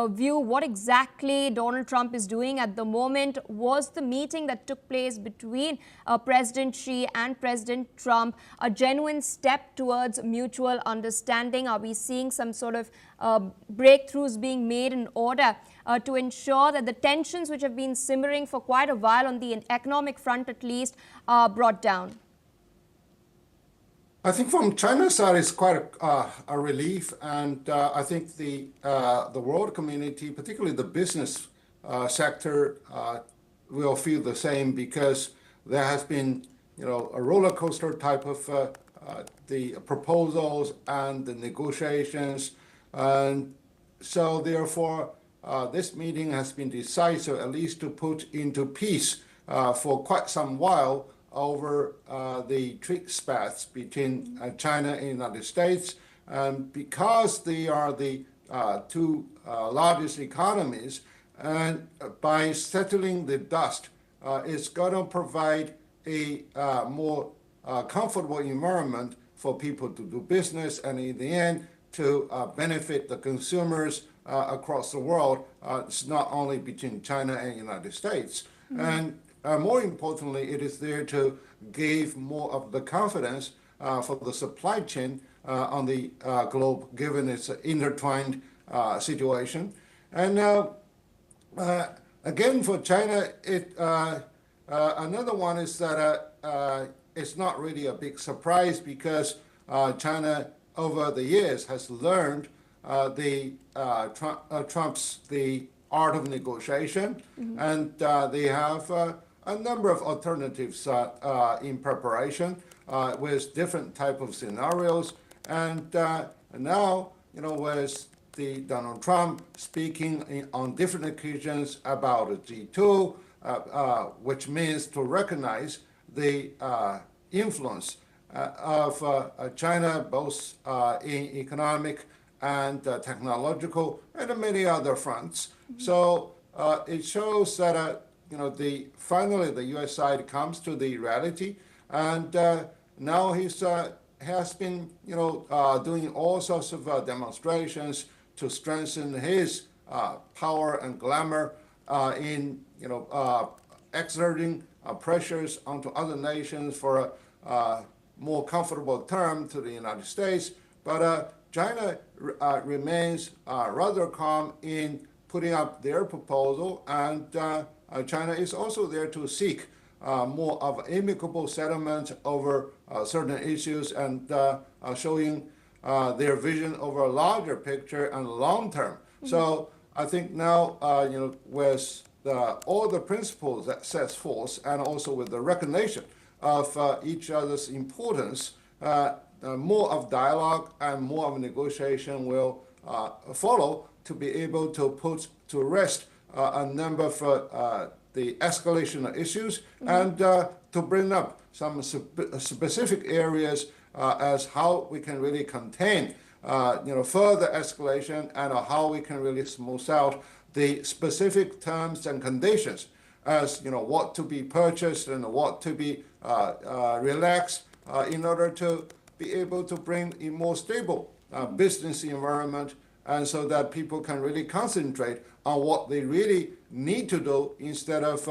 view what exactly Donald Trump is doing at the moment. Was the meeting that took place between President Xi and President Trump a genuine step towards mutual understanding? Are we seeing some sort of breakthroughs being made in order to ensure that the tensions which have been simmering for quite a while on the economic front at least are brought down? I think from China's side, it's quite a relief, and I think the world community, particularly the business sector, will feel the same, because there has been, a roller coaster type of the proposals and the negotiations, and so therefore this meeting has been decisive, at least to put into peace for quite some while over the trade spats between China and the United States. And because they are the two largest economies, and by settling the dust, it's going to provide a more comfortable environment for people to do business, and in the end, to benefit the consumers across the world. It's not only between China and the United States. And more importantly, it is there to give more of the confidence for the supply chain on the globe, given its intertwined situation. And again, for China, another one is that it's not really a big surprise, because China over the years has learned Trump's the art of negotiation, and they have a number of alternatives in preparation with different type of scenarios. And now, with the Donald Trump speaking on different occasions about G2, which means to recognize the influence of China, both in economic and technological and many other fronts. So it shows that finally the U.S. side comes to the reality, and now he's has been doing all sorts of demonstrations to strengthen his power and glamour in exerting pressures onto other nations for a more comfortable term to the United States. But China remains rather calm in putting up their proposal, and China is also there to seek more of amicable settlement over certain issues, and showing their vision over a larger picture and long term. So I think now, with all the principles that sets forth, and also with the recognition of each other's importance, more of dialogue and more of negotiation will follow to be able to put to rest a number of the escalation of issues, and to bring up some specific areas as how we can really contain further escalation, and how we can really smooth out the specific terms and conditions, as what to be purchased and what to be relaxed, in order to be able to bring a more stable business environment, and so that people can really concentrate on what they really need to do, instead of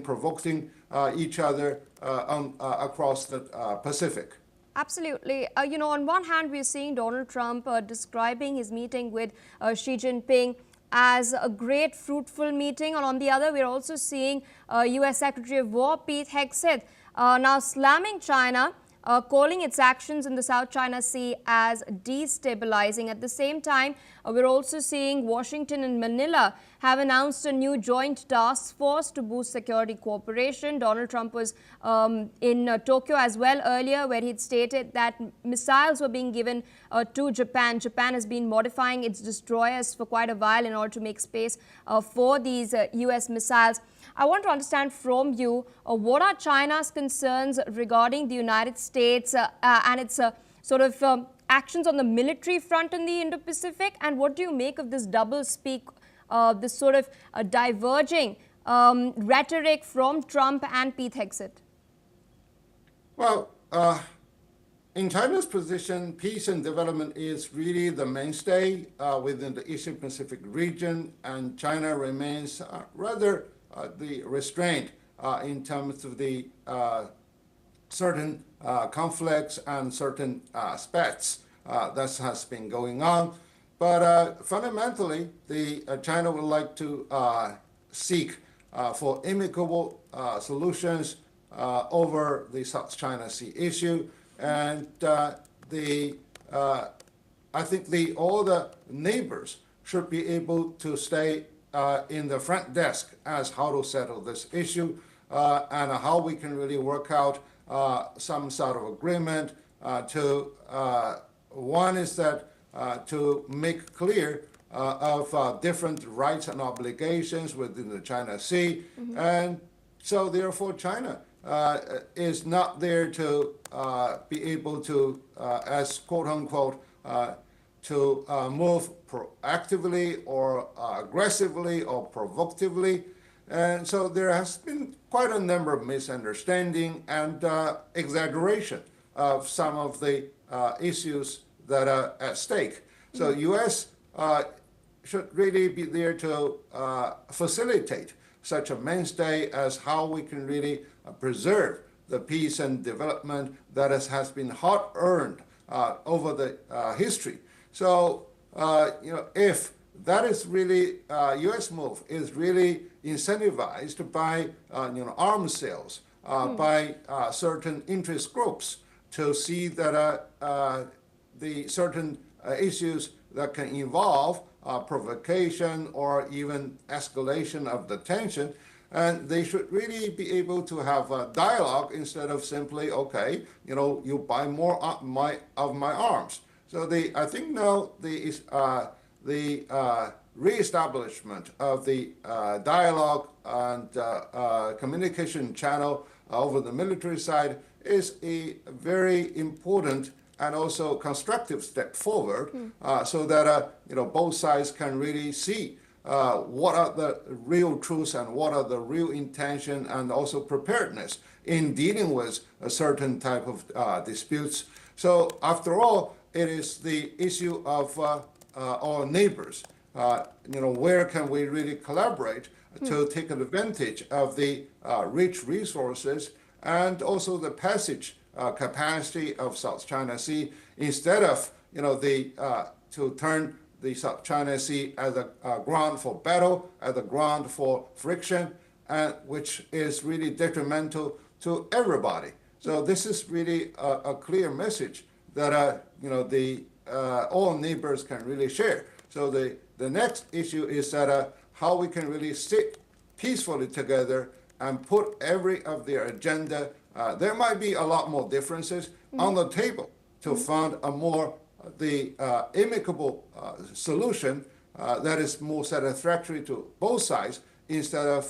provoking each other across the Pacific. Absolutely. On one hand, we're seeing Donald Trump describing his meeting with Xi Jinping as a great, fruitful meeting. And on the other, we're also seeing U.S. Secretary of War Pete Hegseth now slamming China, calling its actions in the South China Sea as destabilizing. At the same time, we're also seeing Washington and Manila have announced a new joint task force to boost security cooperation. Donald Trump was in Tokyo as well earlier, where he'd stated that missiles were being given to Japan. Japan has been modifying its destroyers for quite a while in order to make space for these U.S. missiles. I want to understand from you, what are China's concerns regarding the United States and its actions on the military front in the Indo-Pacific? And what do you make of this double speak, this sort of diverging rhetoric from Trump and Pete Hegseth? Well, in China's position, peace and development is really the mainstay within the Asia-Pacific region, and China remains rather the restrained in terms of the certain conflicts and certain aspects that has been going on. But fundamentally, China would like to seek for amicable solutions over the South China Sea issue, and I think all the neighbors should be able to stay in the front desk as how to settle this issue and how we can really work out some sort of agreement one is that to make clear of different rights and obligations within the China Sea. And so therefore China is not there to be able to, as quote unquote, to move proactively or aggressively or provocatively. And so there has been quite a number of misunderstanding and exaggeration of some of the issues that are at stake. So U.S. Should really be there to facilitate such a mainstay as how we can really preserve the peace and development that has been hard-earned over the history. So, if that is really, U.S. move is really incentivized by, arms sales, by certain interest groups to see that the certain issues that can involve provocation or even escalation of the tension, and they should really be able to have a dialogue instead of simply, okay, you buy more of my arms. So I think now the reestablishment of the dialogue and communication channel over the military side is a very important and also constructive step forward, so that both sides can really see what are the real truths and what are the real intention and also preparedness in dealing with a certain type of disputes. So after all, it is the issue of our neighbors. Where can we really collaborate to take advantage of the rich resources and also the passage capacity of South China Sea, instead of to turn the South China Sea as a ground for battle, as a ground for friction, and which is really detrimental to everybody. So this is really a clear message that all neighbors can really share. So the next issue is that how we can really sit peacefully together and put every of their agenda. There might be a lot more differences on the table to find a more amicable solution that is more satisfactory to both sides, instead of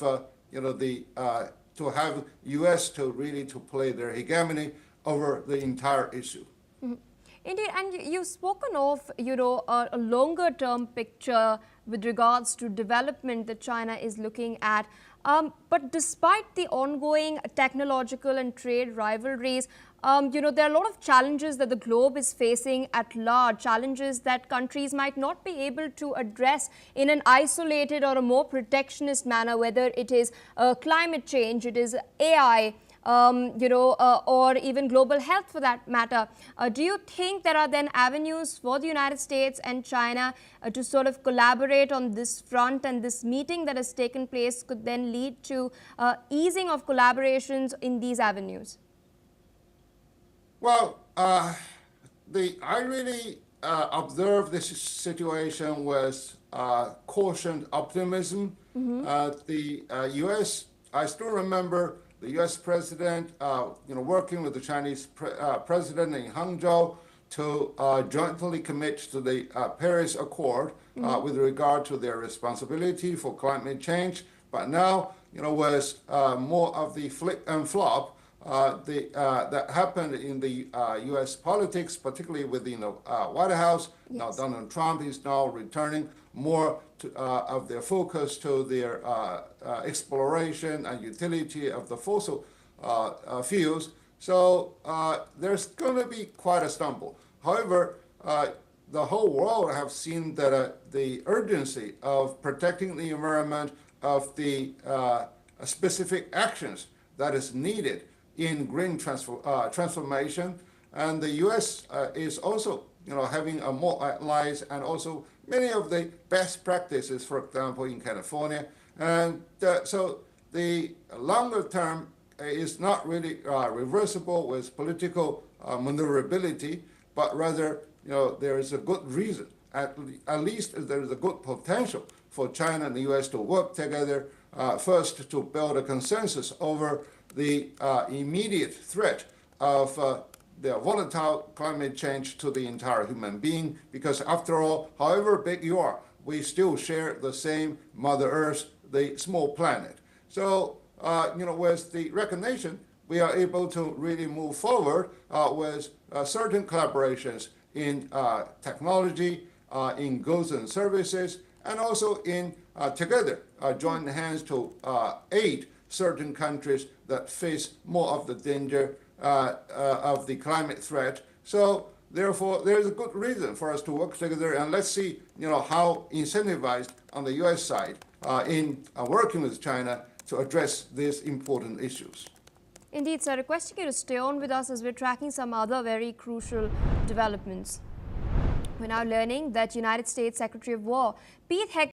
to have U.S. to really to play their hegemony over the entire issue. Indeed, and you've spoken of, a longer-term picture with regards to development that China is looking at. But despite the ongoing technological and trade rivalries, there are a lot of challenges that the globe is facing at large, challenges that countries might not be able to address in an isolated or a more protectionist manner, whether it is climate change, it is AI, or even global health for that matter. Do you think there are then avenues for the United States and China to sort of collaborate on this front, and this meeting that has taken place could then lead to easing of collaborations in these avenues? Well, I really observe this situation with cautioned optimism. The U.S., I still remember the U.S. president, working with the Chinese president in Hangzhou to jointly commit to the Paris Accord with regard to their responsibility for climate change. But now, with more of the flip and flop that happened in the U.S. politics, particularly within the White House. Yes. Now Donald Trump is now returning more of their focus to their exploration and utility of the fossil fuels. So there's going to be quite a stumble. However, the whole world have seen that the urgency of protecting the environment, of the specific actions that is needed in green transformation, and the U.S. Is also, having a more allies and also many of the best practices, for example, in California, and so the longer term is not really reversible with political maneuverability, but rather, there is a good reason, at least there is a good potential for China and the U.S. to work together, first to build a consensus over the immediate threat of the volatile climate change to the entire human being, because after all, however big you are, we still share the same Mother Earth, the small planet. So, with the recognition, we are able to really move forward with certain collaborations in technology, in goods and services, and also in together join hands to aid certain countries that face more of the danger of the climate threat. So therefore, there is a good reason for us to work together, and let's see, how incentivized on the U.S. side in working with China to address these important issues. Indeed, sir. Requesting you to stay on with us as we're tracking some other very crucial developments. We're now learning that United States Secretary of War Pete Hegseth